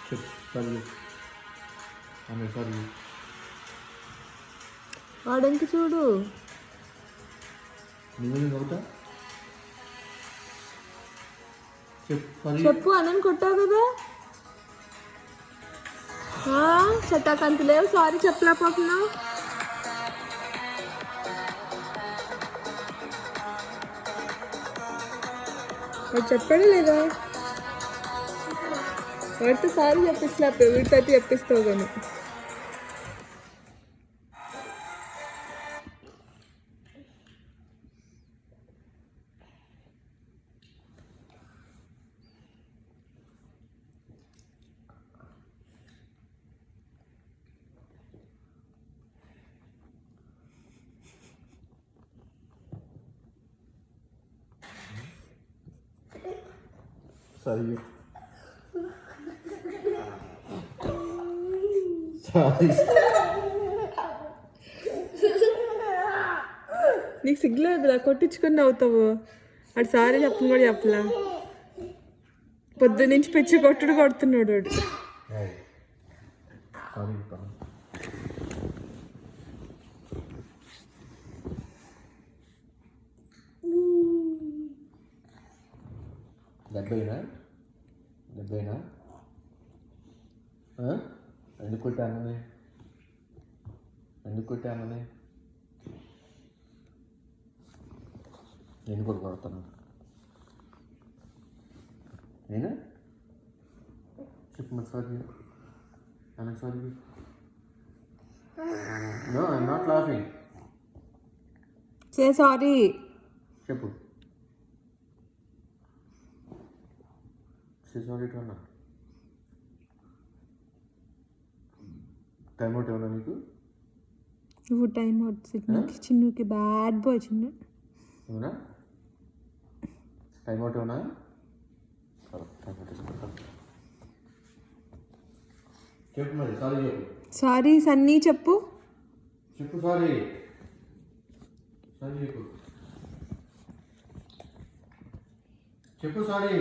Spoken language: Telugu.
చెప్పు సారీ చెప్పు. ఆమె సారీ చెప్పు. వాడెంక చూడు. నువ్వు అవుతా చెప్పు సారీ చెప్పు అనని కొట్టావు కదా. చెట్టాకంత లేవు సారీ చెప్పలేకపోతున్నావు. వాడు చెప్పాడా లేదా? వాడితో సారీ చెప్పిస్తా, వీటితో చెప్పిస్తావు కానీ. Sorry sorry. నీకు సిగ్గులేదు కొట్టించుకొని అవుతావు. వాడు సారీ చెప్పను కూడా చెప్పలా. పొద్దు నుంచి పిచ్చి కొట్టుడు కొడుతున్నాడు వాడు. సారీ డెబ్బైనా ఎందుకు కొట్టానని నేను కూడా కొడతాను. నేనా చెప్పు మరి sorry. I'm sorry. No, I'm not laughing. Say sorry. చెప్పు. Say sorry to Anna. Time out ఏమన్నా నీకు? నువ్వు టైం అవుట్ చిన్నుకి బ్యాడ్ బాయ్ చిన్ను. అవునా? టైం అవుట్ ఏమన్నా? టైం అవుట్ వేసుకుంటా. చెప్పు మరి సారీ చెప్పు. సారీ సన్నీ చెప్పు. సారీ చెప్పు. సారీ